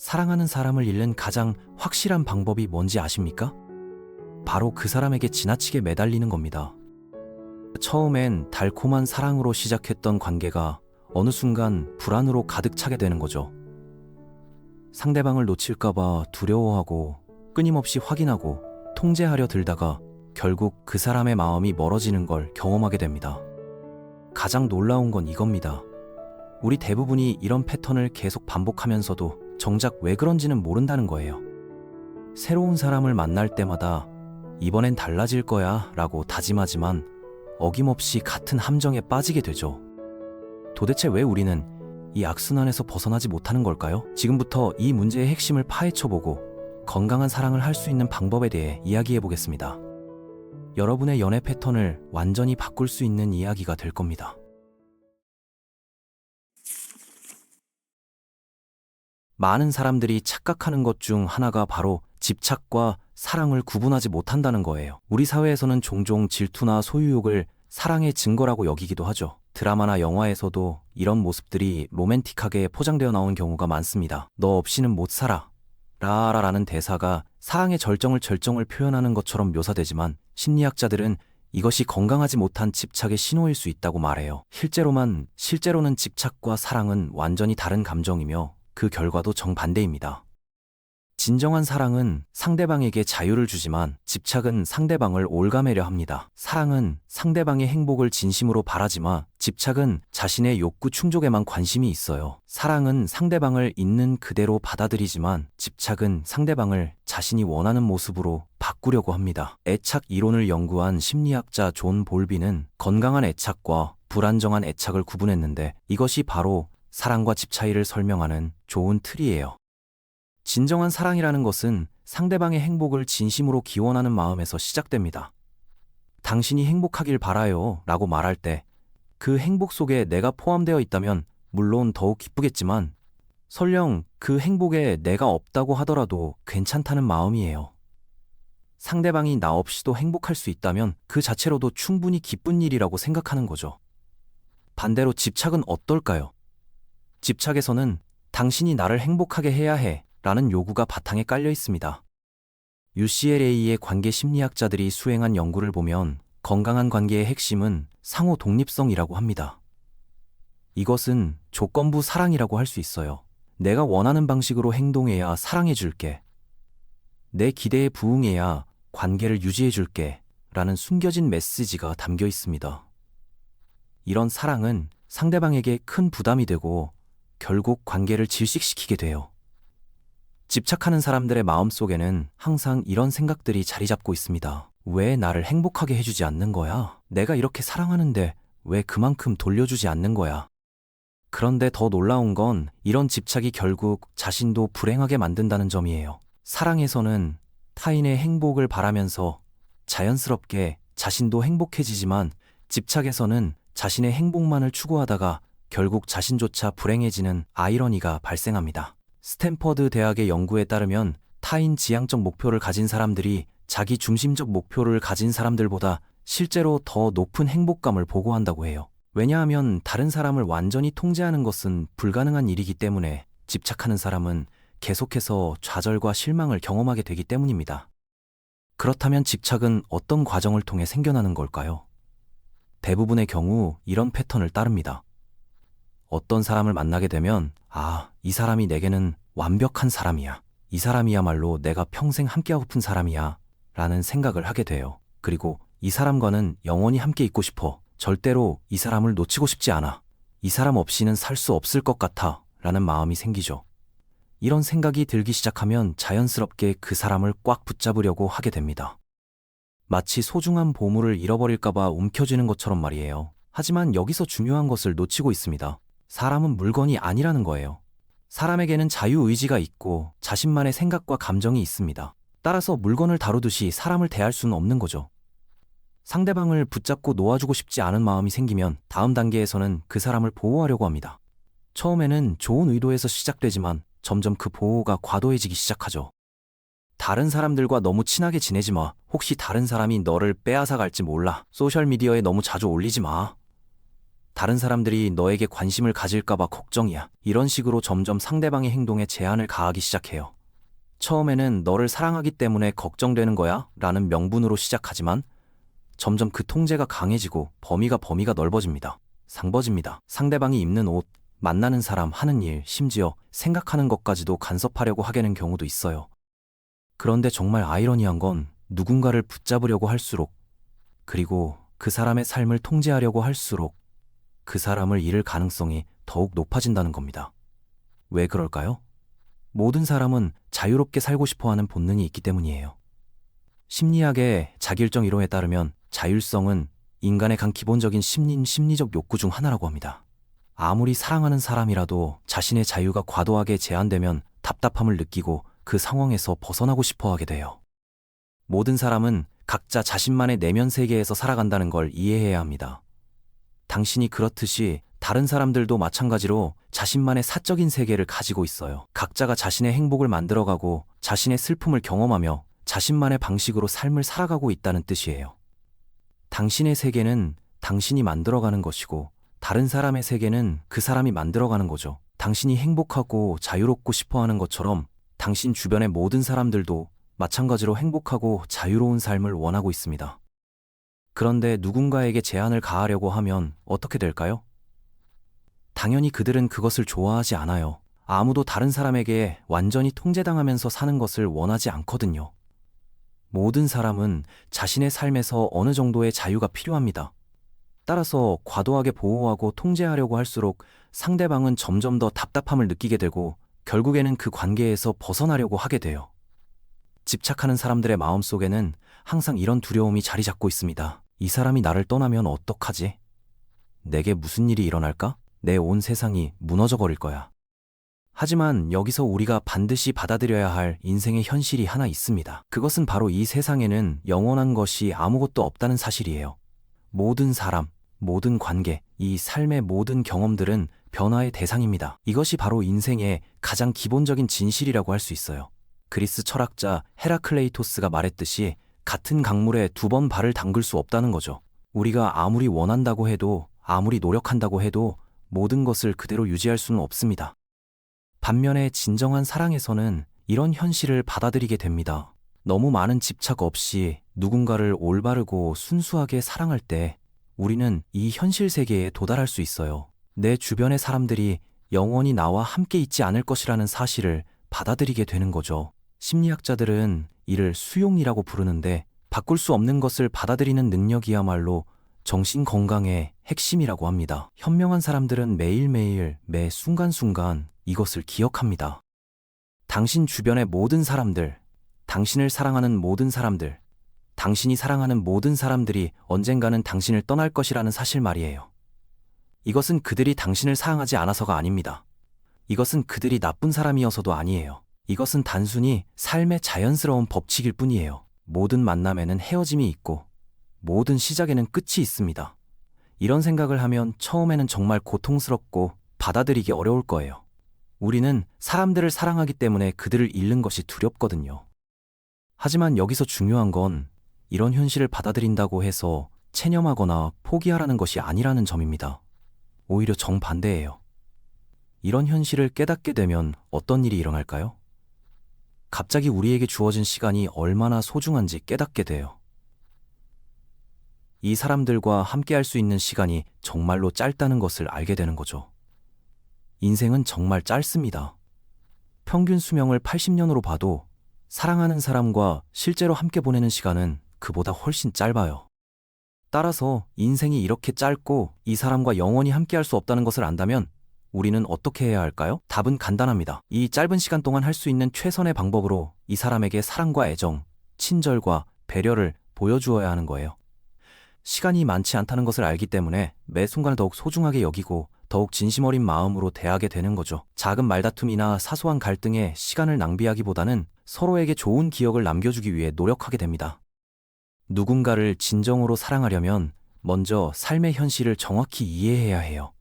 사랑하는 사람을 잃는 가장 확실한 방법이 뭔지 아십니까? 바로 그 사람에게 지나치게 매달리는 겁니다. 처음엔 달콤한 사랑으로 시작했던 관계가 어느 순간 불안으로 가득 차게 되는 거죠. 상대방을 놓칠까봐 두려워하고 끊임없이 확인하고 통제하려 들다가 결국 그 사람의 마음이 멀어지는 걸 경험하게 됩니다. 가장 놀라운 건 이겁니다. 우리 대부분이 이런 패턴을 계속 반복하면서도 정작 왜 그런지는 모른다는 거예요. 새로운 사람을 만날 때마다 이번엔 달라질 거야 라고 다짐하지만 어김없이 같은 함정에 빠지게 되죠. 도대체 왜 우리는 이 악순환에서 벗어나지 못하는 걸까요? 지금부터 이 문제의 핵심을 파헤쳐보고 건강한 사랑을 할 수 있는 방법에 대해 이야기해보겠습니다. 여러분의 연애 패턴을 완전히 바꿀 수 있는 이야기가 될 겁니다. 많은 사람들이 착각하는 것 중 하나가 바로 집착과 사랑을 구분하지 못한다는 거예요. 우리 사회에서는 종종 질투나 소유욕을 사랑의 증거라고 여기기도 하죠. 드라마나 영화에서도 이런 모습들이 로맨틱하게 포장되어 나온 경우가 많습니다. 너 없이는 못 살아 라라는 대사가 사랑의 절정을 표현하는 것처럼 묘사되지만 심리학자들은 이것이 건강하지 못한 집착의 신호일 수 있다고 말해요. 실제로는 집착과 사랑은 완전히 다른 감정이며 그 결과도 정반대입니다. 진정한 사랑은 상대방에게 자유를 주지만 집착은 상대방을 올가매려 합니다. 사랑은 상대방의 행복을 진심으로 바라지만 집착은 자신의 욕구 충족에만 관심이 있어요. 사랑은 상대방을 있는 그대로 받아들이지만 집착은 상대방을 자신이 원하는 모습으로 바꾸려고 합니다. 애착 이론을 연구한 심리학자 존 볼비는 건강한 애착과 불안정한 애착을 구분했는데 이것이 바로 사랑과 집 차이를 설명하는 좋은 틀이에요. 진정한 사랑이라는 것은 상대방의 행복을 진심으로 기원하는 마음에서 시작됩니다. 당신이 행복하길 바라요 라고 말할 때 그 행복 속에 내가 포함되어 있다면 물론 더욱 기쁘겠지만 설령 그 행복에 내가 없다고 하더라도 괜찮다는 마음이에요. 상대방이 나 없이도 행복할 수 있다면 그 자체로도 충분히 기쁜 일이라고 생각하는 거죠. 반대로 집착은 어떨까요? 집착에서는 당신이 나를 행복하게 해야 해 라는 요구가 바탕에 깔려 있습니다. UCLA의 관계 심리학자들이 수행한 연구를 보면 건강한 관계의 핵심은 상호 독립성이라고 합니다. 이것은 조건부 사랑이라고 할 수 있어요. 내가 원하는 방식으로 행동해야 사랑해줄게. 내 기대에 부응해야 관계를 유지해줄게 라는 숨겨진 메시지가 담겨 있습니다. 이런 사랑은 상대방에게 큰 부담이 되고 결국 관계를 질식시키게 돼요. 집착하는 사람들의 마음속에는 항상 이런 생각들이 자리 잡고 있습니다. 왜 나를 행복하게 해주지 않는 거야? 내가 이렇게 사랑하는데 왜 그만큼 돌려주지 않는 거야? 그런데 더 놀라운 건 이런 집착이 결국 자신도 불행하게 만든다는 점이에요. 사랑에서는 타인의 행복을 바라면서 자연스럽게 자신도 행복해지지만 집착에서는 자신의 행복만을 추구하다가 결국 자신조차 불행해지는 아이러니가 발생합니다. 스탠퍼드 대학의 연구에 따르면 타인 지향적 목표를 가진 사람들이 자기 중심적 목표를 가진 사람들보다 실제로 더 높은 행복감을 보고한다고 해요. 왜냐하면 다른 사람을 완전히 통제하는 것은 불가능한 일이기 때문에 집착하는 사람은 계속해서 좌절과 실망을 경험하게 되기 때문입니다. 그렇다면 집착은 어떤 과정을 통해 생겨나는 걸까요? 대부분의 경우 이런 패턴을 따릅니다. 어떤 사람을 만나게 되면 이 사람이 내게는 완벽한 사람이야. 이 사람이야말로 내가 평생 함께하고픈 사람이야 라는 생각을 하게 돼요. 그리고 이 사람과는 영원히 함께 있고 싶어. 절대로 이 사람을 놓치고 싶지 않아. 이 사람 없이는 살 수 없을 것 같아 라는 마음이 생기죠. 이런 생각이 들기 시작하면 자연스럽게 그 사람을 꽉 붙잡으려고 하게 됩니다. 마치 소중한 보물을 잃어버릴까봐 움켜쥐는 것처럼 말이에요. 하지만 여기서 중요한 것을 놓치고 있습니다. 사람은 물건이 아니라는 거예요. 사람에게는 자유의지가 있고 자신만의 생각과 감정이 있습니다. 따라서 물건을 다루듯이 사람을 대할 수는 없는 거죠. 상대방을 붙잡고 놓아주고 싶지 않은 마음이 생기면 다음 단계에서는 그 사람을 보호하려고 합니다. 처음에는 좋은 의도에서 시작되지만 점점 그 보호가 과도해지기 시작하죠. 다른 사람들과 너무 친하게 지내지 마. 혹시 다른 사람이 너를 빼앗아 갈지 몰라. 소셜미디어에 너무 자주 올리지 마. 다른 사람들이 너에게 관심을 가질까봐 걱정이야. 이런 식으로 점점 상대방의 행동에 제한을 가하기 시작해요. 처음에는 너를 사랑하기 때문에 걱정되는 거야 라는 명분으로 시작하지만 점점 그 통제가 강해지고 범위가 넓어집니다. 상버집니다. 상대방이 입는 옷, 만나는 사람, 하는 일, 심지어 생각하는 것까지도 간섭하려고 하게 되는 경우도 있어요. 그런데 정말 아이러니한 건 누군가를 붙잡으려고 할수록, 그리고 그 사람의 삶을 통제하려고 할수록 그 사람을 잃을 가능성이 더욱 높아진다는 겁니다. 왜 그럴까요? 모든 사람은 자유롭게 살고 싶어하는 본능이 있기 때문이에요. 심리학의 자기일정 이론에 따르면 자율성은 인간의 간 기본적인 심리적 욕구 중 하나라고 합니다. 아무리 사랑하는 사람이라도 자신의 자유가 과도하게 제한되면 답답함을 느끼고 그 상황에서 벗어나고 싶어 하게 돼요. 모든 사람은 각자 자신만의 내면 세계에서 살아간다는 걸 이해해야 합니다. 당신이 그렇듯이 다른 사람들도 마찬가지로 자신만의 사적인 세계를 가지고 있어요. 각자가 자신의 행복을 만들어가고 자신의 슬픔을 경험하며 자신만의 방식으로 삶을 살아가고 있다는 뜻이에요. 당신의 세계는 당신이 만들어가는 것이고 다른 사람의 세계는 그 사람이 만들어가는 거죠. 당신이 행복하고 자유롭고 싶어하는 것처럼 당신 주변의 모든 사람들도 마찬가지로 행복하고 자유로운 삶을 원하고 있습니다. 그런데 누군가에게 제한을 가하려고 하면 어떻게 될까요? 당연히 그들은 그것을 좋아하지 않아요. 아무도 다른 사람에게 완전히 통제당하면서 사는 것을 원하지 않거든요. 모든 사람은 자신의 삶에서 어느 정도의 자유가 필요합니다. 따라서 과도하게 보호하고 통제하려고 할수록 상대방은 점점 더 답답함을 느끼게 되고 결국에는 그 관계에서 벗어나려고 하게 돼요. 집착하는 사람들의 마음속에는 항상 이런 두려움이 자리 잡고 있습니다. 이 사람이 나를 떠나면 어떡하지? 내게 무슨 일이 일어날까? 내 온 세상이 무너져 버릴 거야. 하지만 여기서 우리가 반드시 받아들여야 할 인생의 현실이 하나 있습니다. 그것은 바로 이 세상에는 영원한 것이 아무것도 없다는 사실이에요. 모든 사람, 모든 관계, 이 삶의 모든 경험들은 변화의 대상입니다. 이것이 바로 인생의 가장 기본적인 진실이라고 할 수 있어요. 그리스 철학자 헤라클레이토스가 말했듯이 같은 강물에 두 번 발을 담글 수 없다는 거죠. 우리가 아무리 원한다고 해도 아무리 노력한다고 해도 모든 것을 그대로 유지할 수는 없습니다. 반면에 진정한 사랑에서는 이런 현실을 받아들이게 됩니다. 너무 많은 집착 없이 누군가를 올바르고 순수하게 사랑할 때 우리는 이 현실 세계에 도달할 수 있어요. 내 주변의 사람들이 영원히 나와 함께 있지 않을 것이라는 사실을 받아들이게 되는 거죠. 심리학자들은 이를 수용이라고 부르는데 바꿀 수 없는 것을 받아들이는 능력이야말로 정신 건강의 핵심이라고 합니다. 현명한 사람들은 매일매일 매 순간순간 이것을 기억합니다. 당신 주변의 모든 사람들, 당신을 사랑하는 모든 사람들, 당신이 사랑하는 모든 사람들이 언젠가는 당신을 떠날 것이라는 사실 말이에요. 이것은 그들이 당신을 사랑하지 않아서가 아닙니다. 이것은 그들이 나쁜 사람이어서도 아니에요. 이것은 단순히 삶의 자연스러운 법칙일 뿐이에요. 모든 만남에는 헤어짐이 있고 모든 시작에는 끝이 있습니다. 이런 생각을 하면 처음에는 정말 고통스럽고 받아들이기 어려울 거예요. 우리는 사람들을 사랑하기 때문에 그들을 잃는 것이 두렵거든요. 하지만 여기서 중요한 건 이런 현실을 받아들인다고 해서 체념하거나 포기하라는 것이 아니라는 점입니다. 오히려 정반대예요. 이런 현실을 깨닫게 되면 어떤 일이 일어날까요? 갑자기 우리에게 주어진 시간이 얼마나 소중한지 깨닫게 돼요. 이 사람들과 함께 할 수 있는 시간이 정말로 짧다는 것을 알게 되는 거죠. 인생은 정말 짧습니다. 평균 수명을 80년으로 봐도 사랑하는 사람과 실제로 함께 보내는 시간은 그보다 훨씬 짧아요. 따라서 인생이 이렇게 짧고 이 사람과 영원히 함께 할 수 없다는 것을 안다면 우리는 어떻게 해야 할까요? 답은 간단합니다. 이 짧은 시간 동안 할 수 있는 최선의 방법으로 이 사람에게 사랑과 애정, 친절과 배려를 보여주어야 하는 거예요. 시간이 많지 않다는 것을 알기 때문에 매 순간을 더욱 소중하게 여기고 더욱 진심 어린 마음으로 대하게 되는 거죠. 작은 말다툼이나 사소한 갈등에 시간을 낭비하기보다는 서로에게 좋은 기억을 남겨주기 위해 노력하게 됩니다. 누군가를 진정으로 사랑하려면 먼저 삶의 현실을 정확히 이해해야 해요.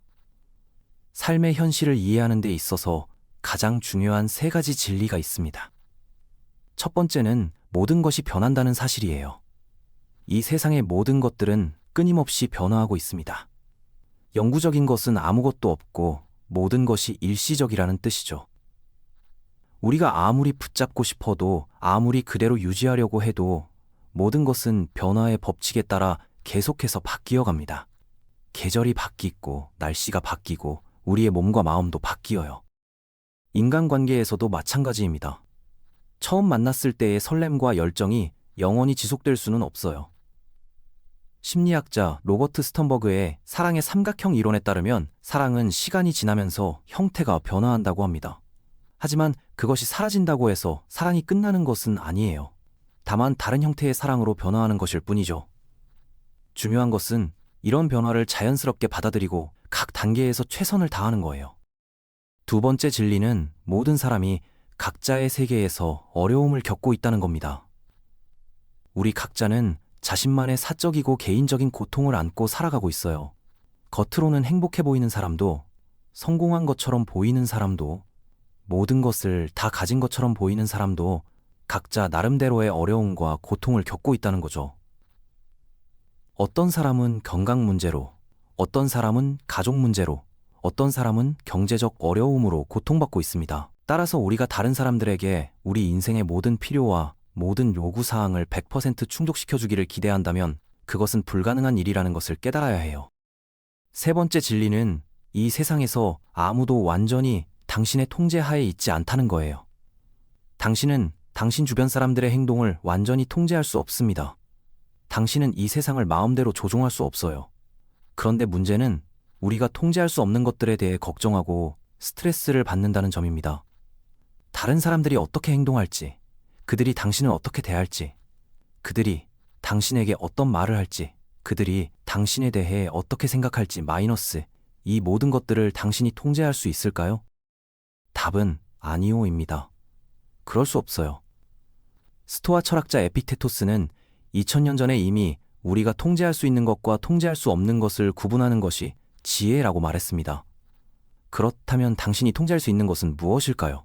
삶의 현실을 이해하는 데 있어서 가장 중요한 세 가지 진리가 있습니다. 첫 번째는 모든 것이 변한다는 사실이에요. 이 세상의 모든 것들은 끊임없이 변화하고 있습니다. 영구적인 것은 아무것도 없고 모든 것이 일시적이라는 뜻이죠. 우리가 아무리 붙잡고 싶어도 아무리 그대로 유지하려고 해도 모든 것은 변화의 법칙에 따라 계속해서 바뀌어 갑니다. 계절이 바뀌고 날씨가 바뀌고 우리의 몸과 마음도 바뀌어요. 인간관계에서도 마찬가지입니다. 처음 만났을 때의 설렘과 열정이 영원히 지속될 수는 없어요. 심리학자 로버트 스턴버그의 사랑의 삼각형 이론에 따르면 사랑은 시간이 지나면서 형태가 변화한다고 합니다. 하지만 그것이 사라진다고 해서 사랑이 끝나는 것은 아니에요. 다만 다른 형태의 사랑으로 변화하는 것일 뿐이죠. 중요한 것은 이런 변화를 자연스럽게 받아들이고 각 단계에서 최선을 다하는 거예요. 두 번째 진리는 모든 사람이 각자의 세계에서 어려움을 겪고 있다는 겁니다. 우리 각자는 자신만의 사적이고 개인적인 고통을 안고 살아가고 있어요. 겉으로는 행복해 보이는 사람도, 성공한 것처럼 보이는 사람도, 모든 것을 다 가진 것처럼 보이는 사람도 각자 나름대로의 어려움과 고통을 겪고 있다는 거죠. 어떤 사람은 건강 문제로, 어떤 사람은 가족 문제로, 어떤 사람은 경제적 어려움으로 고통받고 있습니다. 따라서 우리가 다른 사람들에게 우리 인생의 모든 필요와 모든 요구사항을 100% 충족시켜주기를 기대한다면 그것은 불가능한 일이라는 것을 깨달아야 해요. 세 번째 진리는 이 세상에서 아무도 완전히 당신의 통제하에 있지 않다는 거예요. 당신은 당신 주변 사람들의 행동을 완전히 통제할 수 없습니다. 당신은 이 세상을 마음대로 조종할 수 없어요. 그런데 문제는 우리가 통제할 수 없는 것들에 대해 걱정하고 스트레스를 받는다는 점입니다. 다른 사람들이 어떻게 행동할지, 그들이 당신을 어떻게 대할지, 그들이 당신에게 어떤 말을 할지, 그들이 당신에 대해 어떻게 생각할지 마이너스 이 모든 것들을 당신이 통제할 수 있을까요? 답은 아니오입니다. 그럴 수 없어요. 스토아 철학자 에픽테토스는 2000년 전에 이미 우리가 통제할 수 있는 것과 통제할 수 없는 것을 구분하는 것이 지혜라고 말했습니다. 그렇다면 당신이 통제할 수 있는 것은 무엇일까요?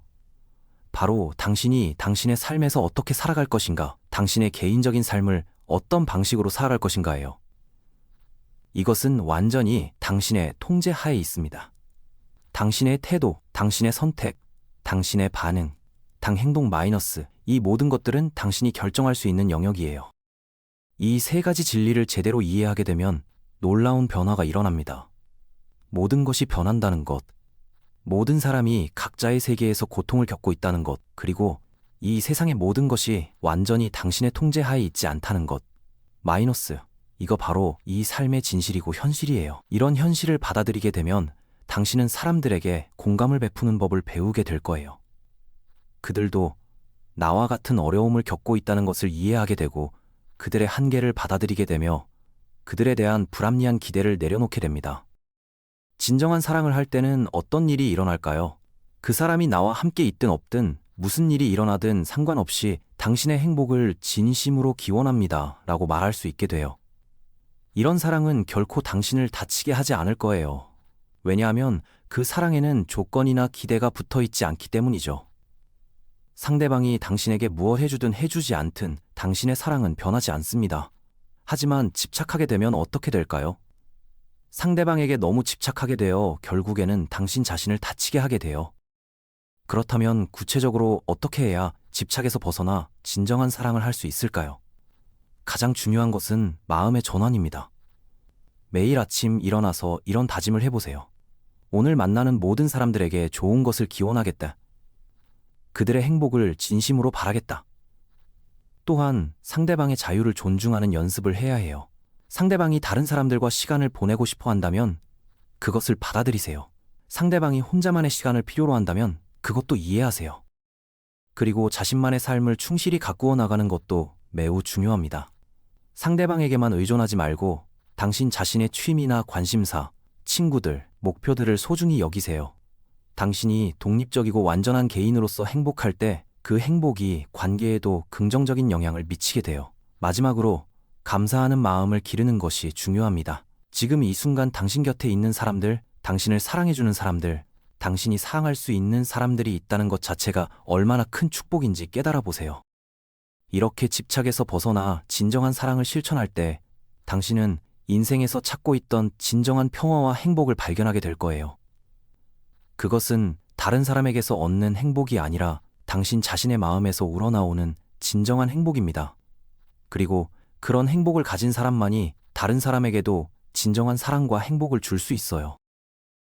바로 당신이 당신의 삶에서 어떻게 살아갈 것인가, 당신의 개인적인 삶을 어떤 방식으로 살아갈 것인가예요. 이것은 완전히 당신의 통제하에 있습니다. 당신의 태도, 당신의 선택, 당신의 반응, 당 행동 마이너스 이 모든 것들은 당신이 결정할 수 있는 영역이에요. 이 세 가지 진리를 제대로 이해하게 되면 놀라운 변화가 일어납니다. 모든 것이 변한다는 것, 모든 사람이 각자의 세계에서 고통을 겪고 있다는 것, 그리고 이 세상의 모든 것이 완전히 당신의 통제하에 있지 않다는 것, 마이너스, 이거 바로 이 삶의 진실이고 현실이에요. 이런 현실을 받아들이게 되면 당신은 사람들에게 공감을 베푸는 법을 배우게 될 거예요. 그들도 나와 같은 어려움을 겪고 있다는 것을 이해하게 되고 그들의 한계를 받아들이게 되며 그들에 대한 불합리한 기대를 내려놓게 됩니다. 진정한 사랑을 할 때는 어떤 일이 일어날까요? 그 사람이 나와 함께 있든 없든 무슨 일이 일어나든 상관없이 당신의 행복을 진심으로 기원합니다 라고 말할 수 있게 돼요. 이런 사랑은 결코 당신을 다치게 하지 않을 거예요. 왜냐하면 그 사랑에는 조건이나 기대가 붙어 있지 않기 때문이죠. 상대방이 당신에게 무엇 해주든 해주지 않든 당신의 사랑은 변하지 않습니다. 하지만 집착하게 되면 어떻게 될까요? 상대방에게 너무 집착하게 되어 결국에는 당신 자신을 다치게 하게 돼요. 그렇다면 구체적으로 어떻게 해야 집착에서 벗어나 진정한 사랑을 할 수 있을까요? 가장 중요한 것은 마음의 전환입니다. 매일 아침 일어나서 이런 다짐을 해보세요. 오늘 만나는 모든 사람들에게 좋은 것을 기원하겠다. 그들의 행복을 진심으로 바라겠다. 또한 상대방의 자유를 존중하는 연습을 해야 해요. 상대방이 다른 사람들과 시간을 보내고 싶어 한다면 그것을 받아들이세요. 상대방이 혼자만의 시간을 필요로 한다면 그것도 이해하세요. 그리고 자신만의 삶을 충실히 가꾸어 나가는 것도 매우 중요합니다. 상대방에게만 의존하지 말고 당신 자신의 취미나 관심사, 친구들, 목표들을 소중히 여기세요. 당신이 독립적이고 완전한 개인으로서 행복할 때 그 행복이 관계에도 긍정적인 영향을 미치게 돼요. 마지막으로 감사하는 마음을 기르는 것이 중요합니다. 지금 이 순간 당신 곁에 있는 사람들, 당신을 사랑해주는 사람들, 당신이 사랑할 수 있는 사람들이 있다는 것 자체가 얼마나 큰 축복인지 깨달아 보세요. 이렇게 집착에서 벗어나 진정한 사랑을 실천할 때 당신은 인생에서 찾고 있던 진정한 평화와 행복을 발견하게 될 거예요. 그것은 다른 사람에게서 얻는 행복이 아니라 당신 자신의 마음에서 우러나오는 진정한 행복입니다. 그리고 그런 행복을 가진 사람만이 다른 사람에게도 진정한 사랑과 행복을 줄 수 있어요.